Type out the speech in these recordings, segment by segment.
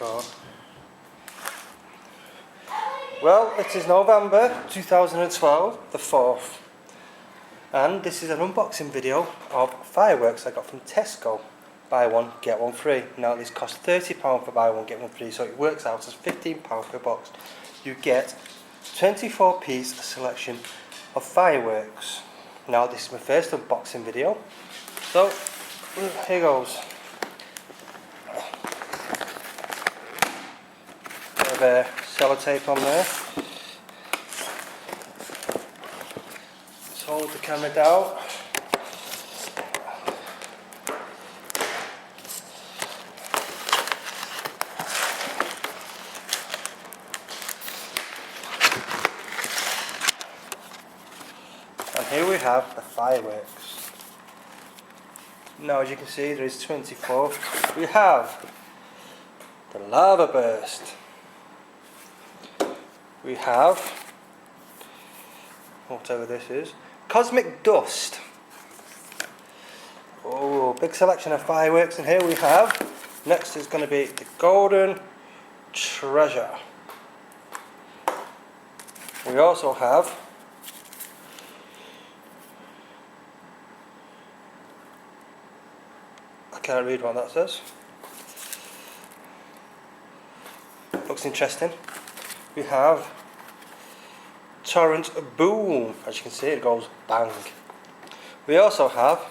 Tesco. Well, it is November 2012, the 4th, and this is an unboxing video of fireworks I got from Tesco. Buy one, get one free. Now these cost £30 for buy one, get one free, so it works out as £15 per box. You get 24-piece selection of fireworks. Now this is my first unboxing video, so here goes. Bit of sellotape on there. Let's hold the camera down. And here we have the fireworks. Now as you can see there is 24. We have the lava burst. We have, whatever this is, cosmic dust. Oh, big selection of fireworks. And here we have, next is going to be the golden treasure. We also have I can't read what that says. Looks interesting. We have torrent boom. As you can see, it goes bang. We also have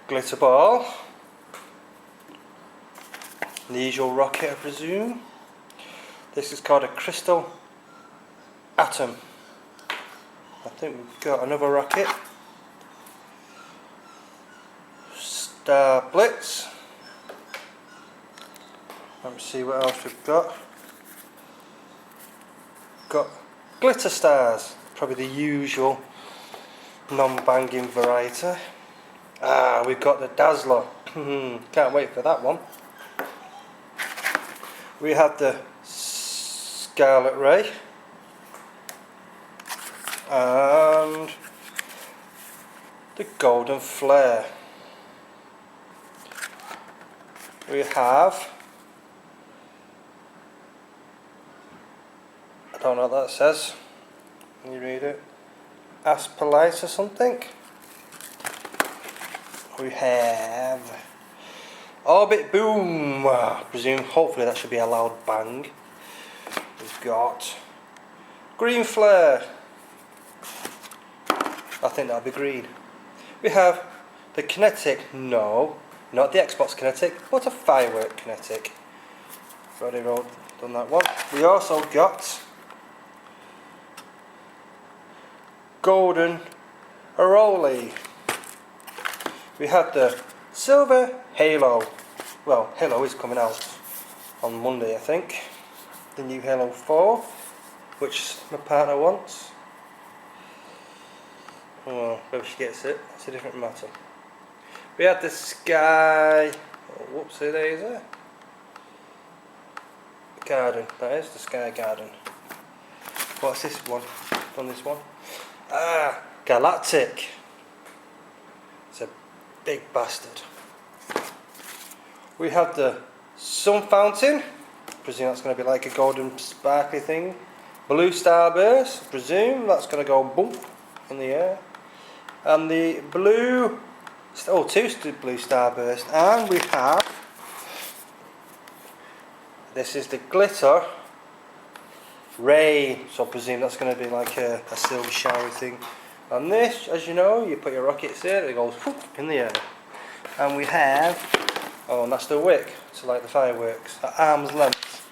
glitter ball, the usual rocket I presume. This is called a crystal atom. I think we've got another rocket, star blitz. Let's see what else we've got. Got glitter stars, probably the usual non-banging variety. We've got the dazzler. Can't wait for that one. We have the scarlet ray and the golden flare. We have, I don't know what that says. Can you read it? Aspolite or something. We have orbit boom. I presume, hopefully that should be a loud bang. We've got green flare. I think that'll be green. We have the kinetic. No, not the Xbox kinetic, but a firework kinetic. Already done that one. We also got golden Aroli. We have the silver Halo. Well, Halo is coming out on Monday, I think. The new Halo 4, which my partner wants. Well, whether she gets it, that's a different matter. We have the sky. Oh, whoops, there is it. Garden. That is the sky garden. What's this one? Done this one. Galactic. It's a big bastard. We have the sun fountain. I presume that's going to be like a golden sparkly thing. Blue starburst. I presume that's going to go boom in the air. And the blue, two blue starburst. And we have, this is the glitter ray, so I presume that's going to be like a silver showery thing. And this, as you know, you put your rockets in, it goes whoop in the air. And we have, and that's the wick to light the fireworks at arm's length.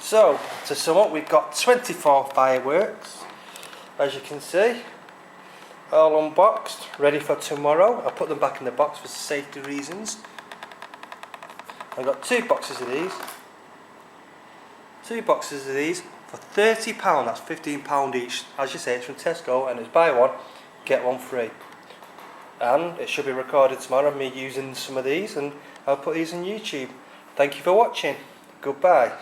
So to sum up, we've got 24 fireworks, as you can see, all unboxed, ready for tomorrow. I'll put them back in the box for safety reasons. I've got two boxes of these. For £30, that's £15 each. As you say, it's from Tesco and it's buy one, get one free. And it should be recorded tomorrow, me using some of these, and I'll put these on YouTube. Thank you for watching. Goodbye.